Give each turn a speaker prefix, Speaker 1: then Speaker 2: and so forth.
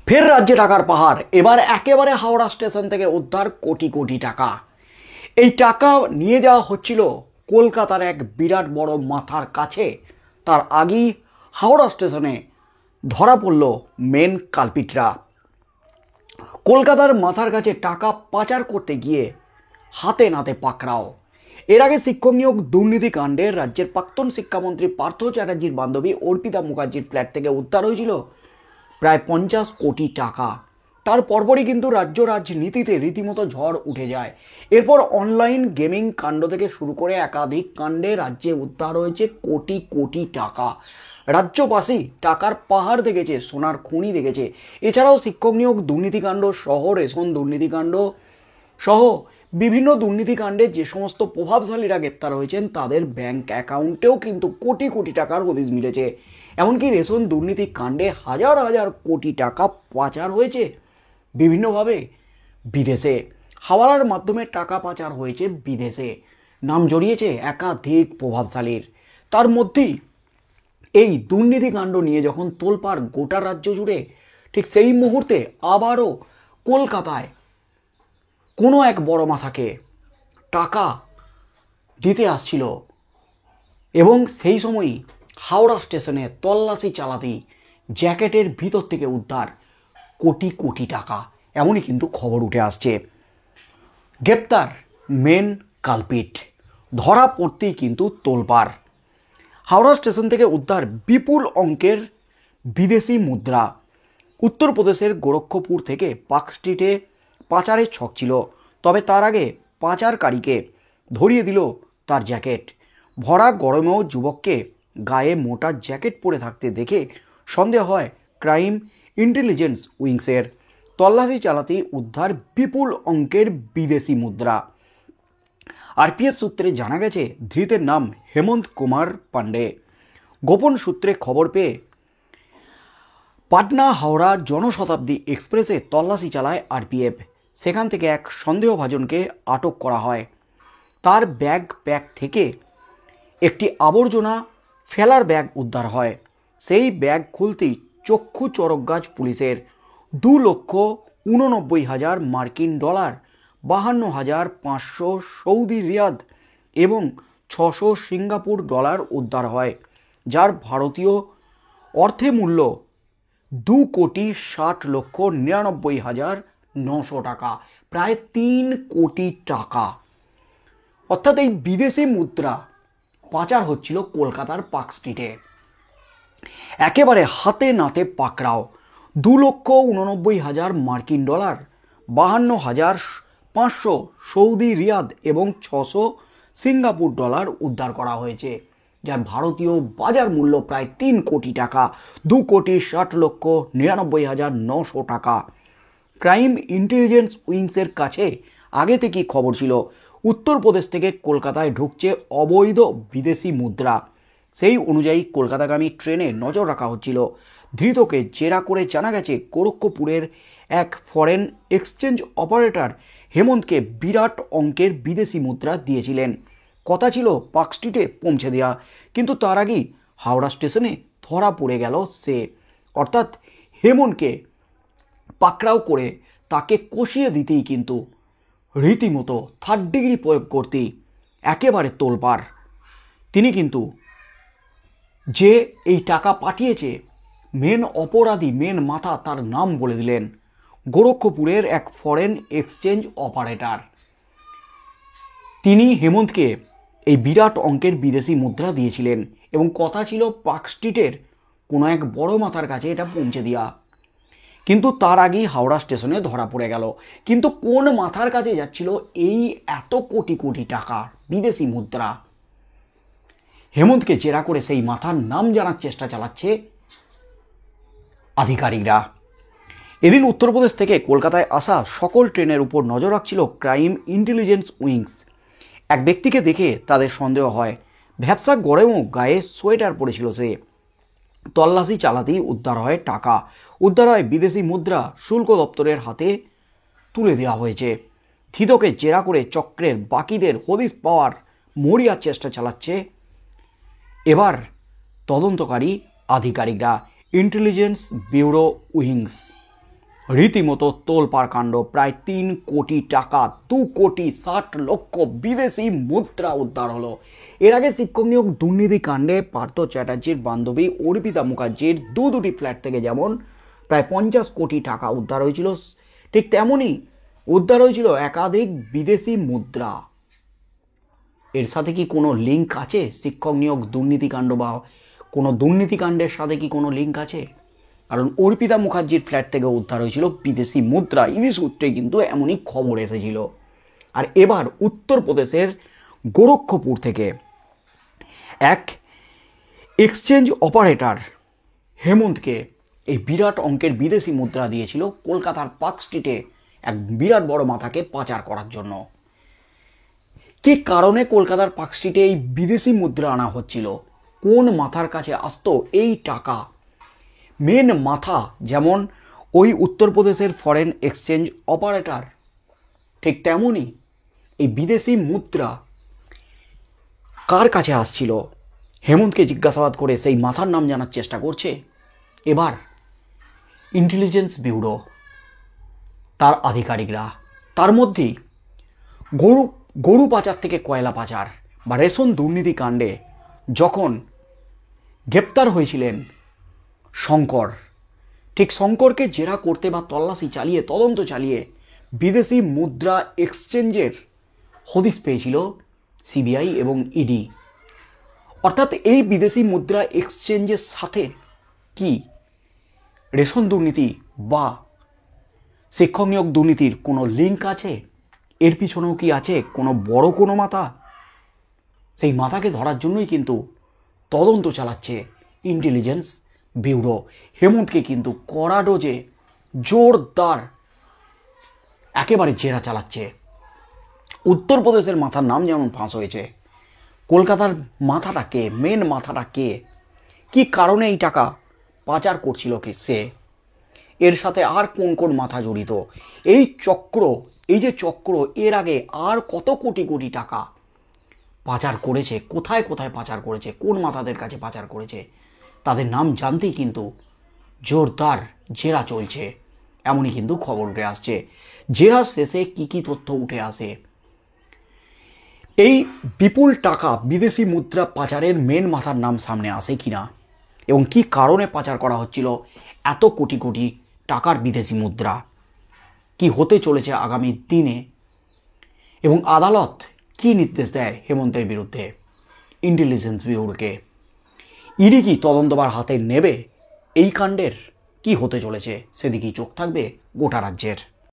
Speaker 1: ফের রাজ্যে টাকার পাহাড়। এবার একেবারে হাওড়া স্টেশন থেকে উদ্ধার কোটি কোটি টাকা। এই টাকা নিয়ে যাওয়া হচ্ছিল কলকাতার এক বিরাট বড় মাথার কাছে। তার আগেই হাওড়া স্টেশনে ধরা পড়ল মেন কালপিটরা। কলকাতার মাথার কাছে টাকা পাচার করতে গিয়ে হাতে নাতে পাকড়াও। এর আগে শিক্ষক নিয়োগ দুর্নীতি কাণ্ডে রাজ্যের প্রাক্তন শিক্ষামন্ত্রী পার্থ চ্যাটার্জির বান্ধবী অর্পিতা মুখার্জির ফ্ল্যাট থেকে উদ্ধার হয়েছিল প্রায় 50 কোটি টাকা। তার পরপরই কিন্তু রাজ্য রাজনীতিতে রীতিমতো ঝড় উঠে যায়। এরপর অনলাইন গেমিং কাণ্ড থেকে শুরু করে একাধিক কাণ্ডে রাজ্যে উদ্ধার হয়েছে কোটি কোটি টাকা। রাজ্যবাসী টাকার পাহাড় দেখেছে, সোনার খনি দেখেছে। এছাড়াও শিক্ষক নিয়োগ দুর্নীতিকাণ্ড সহ রেশন দুর্নীতিকাণ্ড সহ বিভিন্ন দুর্নীতিকাণ্ডে যে সমস্ত প্রভাবশালীরা গ্রেপ্তার হয়েছেন তাদের ব্যাংক অ্যাকাউন্টেও কিন্তু কোটি কোটি টাকার হদিশ মিলেছে। এমনকি রেশন দুর্নীতি কাণ্ডে হাজার হাজার কোটি টাকা পাচার হয়েছে বিভিন্নভাবে বিদেশে। হাওয়ালার মাধ্যমে টাকা পাচার হয়েছে বিদেশে, নাম জড়িয়েছে একাধিক প্রভাবশালীর। তার মধ্যেই এই দুর্নীতিকাণ্ড নিয়ে যখন তোলপাড় গোটা রাজ্য জুড়ে, ঠিক সেই মুহূর্তে আবারও কলকাতায় কোনো এক বড় মাথাকে টাকা দিতে আসছিল এবং সেই সময়ই হাওড়া স্টেশনে তল্লাশি চালাতেই জ্যাকেটের ভিতর থেকে উদ্ধার কোটি কোটি টাকা। এমনই কিন্তু খবর উঠে আসছে। গ্রেপ্তার মেন কালপিট, ধরা পড়তেই কিন্তু তোলপাড়। হাওড়া স্টেশন থেকে উদ্ধার বিপুল অঙ্কের বিদেশি মুদ্রা। উত্তরপ্রদেশের গোরক্ষপুর থেকে পার্ক স্ট্রিটে পাচারের ছক ছিল, তবে তার আগে পাচারকারীকে ধরিয়ে দিল তার জ্যাকেট। ভরা গরমেও যুবককে গায়ে মোটা জ্যাকেট পরে থাকতে দেখে সন্দেহ হয় ক্রাইম ইন্টেলিজেন্স উইংসের। তল্লাশি চালাতেই উদ্ধার বিপুল অঙ্কের বিদেশি মুদ্রা। আরপিএফ সূত্রে জানা গেছে ধৃতের নাম হেমন্ত কুমার পাণ্ডে। গোপন সূত্রে খবর পেয়ে পাটনা হাওড়া জনশতাব্দী এক্সপ্রেসে তল্লাশি চালায় আরপিএফ। সেখান থেকে এক সন্দেহভাজনকে আটক করা হয়। তার ব্যাগ থেকে একটি আবর্জনা ফেলার ব্যাগ উদ্ধার হয়। সেই ব্যাগ খুলতেই চক্ষু চরকগাছ পুলিশের। 2,89,000 মার্কিন ডলার, 52,500 সৌদি রিয়াদ এবং 600 সিঙ্গাপুর ডলার উদ্ধার হয়, যার ভারতীয় অর্থে মূল্য 2,60,99,900 টাকা, প্রায় 3 কোটি টাকা। অর্থাৎ এই বিদেশি মুদ্রা পাচার হচ্ছিল কলকাতার পার্ক স্ট্রিটে। একেবারে হাতে নাতে পাকড়াও। 2,89,000 মার্কিন ডলার, 52,500 সৌদি রিয়াদ এবং 600 সিঙ্গাপুর ডলার উদ্ধার করা হয়েছে, যার ভারতীয় বাজার মূল্য প্রায় 3 কোটি টাকা, 2,60,99,900 টাকা। ক্রাইম ইন্টেলিজেন্স উইংসের কাছে আগে থেকেই খবর ছিল উত্তরপ্রদেশ থেকে কলকাতায় ঢুকছে অবৈধ বিদেশি মুদ্রা। সেই অনুযায়ী কলকাতাগামী ট্রেনে নজর রাখা হচ্ছিল। ধৃতকে জেরা করে জানা গেছে গোরক্ষপুরের এক ফরেন এক্সচেঞ্জ অপারেটর হেমন্তকে বিরাট অঙ্কের বিদেশি মুদ্রা দিয়েছিলেন। কথা ছিল পার্ক স্ট্রিটে পৌঁছে দেওয়া, কিন্তু তার আগেই হাওড়া স্টেশনে ধরা পড়ে গেল সে। অর্থাৎ হেমন্তকে পাকড়াও করে তাকে কষিয়ে দিতেই কিন্তু রীতিমতো 3rd ডিগ্রি প্রয়োগ করতেই একেবারে তোলপাড়। তিনি কিন্তু যে এই টাকা পাঠিয়েছে, মেন অপরাধী, মেন মাথা, তার নাম বলে দিলেন গোরক্ষপুরের এক ফরেন এক্সচেঞ্জ অপারেটর। তিনি হেমন্তকে এই বিরাট অঙ্কের বিদেশি মুদ্রা দিয়েছিলেন এবং কথা ছিল পার্ক স্ট্রিটের কোনো এক বড় মাথার কাছে এটা পৌঁছে দেওয়া। কিন্তু তার আগেই হাওড়া স্টেশনে ধরা পড়ে গেল। কিন্তু কোন মাথার কাছে যাচ্ছিল এই এত কোটি কোটি টাকা বিদেশি মুদ্রা? হেমন্তকে জেরা করে সেই মাথার নাম জানার চেষ্টা চালাচ্ছে আধিকারিকরা। এদিন উত্তরপ্রদেশ থেকে কলকাতায় আসা সকল ট্রেনের উপর নজর রাখছিল ক্রাইম ইন্টেলিজেন্স উইংস। এক ব্যক্তিকে দেখে তাদের সন্দেহ হয়। ভ্যাপসা গরমেও গায়ে সোয়েটার পরেছিল সে। তল্লাশি চালাতেই উদ্ধার হয় টাকা, উদ্ধার হয় বিদেশি মুদ্রা। শুল্ক দপ্তরের হাতে তুলে দেওয়া হয়েছে। ধৃতকে জেরা করে চক্রের বাকিদের হদিশ পাওয়ার মরিয়ার চেষ্টা চালাচ্ছে এবার তদন্তকারী আধিকারিকরা, ইন্টেলিজেন্স ব্যুরো উইংস। রীতিমতো তোলপাড় কাণ্ড। প্রায় 3 কোটি টাকা, 2,60,00,000 বিদেশি মুদ্রা উদ্ধার হলো। এর আগে শিক্ষক নিয়োগ দুর্নীতি কাণ্ডে পার্থ চ্যাটার্জির বান্ধবী অর্পিতা মুখার্জির দুটি ফ্ল্যাট থেকে যেমন প্রায় 50 কোটি টাকা উদ্ধার হয়েছিল, ঠিক তেমনই উদ্ধার হয়েছিল একাধিক বিদেশি মুদ্রা। এর সাথে কি কোনো লিঙ্ক আছে? শিক্ষক নিয়োগ দুর্নীতিকাণ্ড বা কোনো দুর্নীতিকাণ্ডের সাথে কি কোনো লিঙ্ক আছে? কারণ অর্পিতা মুখার্জির ফ্ল্যাট থেকে উদ্ধার হয়েছিল বিদেশি মুদ্রা, ইডি সূত্রে কিন্তু এমনই খবর এসেছিল। আর এবার উত্তরপ্রদেশের গোরক্ষপুর থেকে এক এক্সচেঞ্জ অপারেটর হেমন্তকে এই বিরাট অঙ্কের বিদেশি মুদ্রা দিয়েছিল কলকাতার পার্ক স্ট্রিটে এক বিরাট বড় মাথাকে পাচার করার জন্য। কি কারণে কলকাতার পার্ক স্ট্রিটে এই বিদেশি মুদ্রা আনা হচ্ছিল? কোন মাথার কাছে আসতো এই টাকা? মেন মাথা যেমন ওই উত্তরপ্রদেশের ফরেন এক্সচেঞ্জ অপারেটর, ঠিক তেমনই এই বিদেশি মুদ্রা কার কাছে আসছিল? হেমন্তকে জিজ্ঞাসাবাদ করে সেই মাথার নাম জানার চেষ্টা করছে এবার ইন্টেলিজেন্স ব্যুরো, তার আধিকারিকরা। তার মধ্যেই গরু পাচার থেকে কয়লা পাচার বা রেশন দুর্নীতি কাণ্ডে যখন গ্রেপ্তার হয়েছিলেন শঙ্কর, ঠিক শঙ্করকে জেরা করতে বা তল্লাশি চালিয়ে তদন্ত চালিয়ে বিদেশি মুদ্রা এক্সচেঞ্জের হদিশ পেয়েছিল সিবিআই এবং ইডি। অর্থাৎ এই বিদেশি মুদ্রা এক্সচেঞ্জের সাথে কি রেশন দুর্নীতি বা শিক্ষক নিয়োগ দুর্নীতির কোনো লিঙ্ক আছে? এর পিছনেও কি আছে কোনো বড় কোনো মাথা? সেই মাথাকে ধরার জন্যই কিন্তু তদন্ত চালাচ্ছে ইন্টেলিজেন্স ব্যুরো। হেমন্তকে কিন্তু কড়া ডোজে জোরদার একেবারে জেরা চালাচ্ছে। উত্তরপ্রদেশের মাথার নাম যেমন ফাঁস হয়েছে, কলকাতার মাথাটা কে? মেন মাথাটা কে? কি কারণে এই টাকা পাচার করছিল সে? এর সাথে আর কোন কোন মাথা জড়িত? এই চক্র এর আগে আর কত কোটি কোটি টাকা পাচার করেছে, কোথায় কোথায় পাচার করেছে, কোন মাথাদের কাছে পাচার করেছে, তাদের নাম জানতেই কিন্তু জোরদার জেরা চলছে। এমনই কিন্তু খবর উঠে আসছে। জেরা শেষে কি কি তথ্য উঠে আসে? এই বিপুল টাকা বিদেশি মুদ্রা পাচারের মেন মাথার নাম সামনে আসে কিনা, এবং কি কারণে পাচার করা হচ্ছিল এত কোটি কোটি টাকার বিদেশি মুদ্রা, কি হতে চলেছে আগামী দিনে, এবং আদালত কি নির্দেশ দেয় হেমন্তের বিরুদ্ধে ইন্টেলিজেন্স ব্যুরোকে? ইডি কি তদন্তভার হাতে নেবে? এই কাণ্ডের কি হতে চলেছে সেদিকেই চোখ থাকবে গোটা রাজ্যের।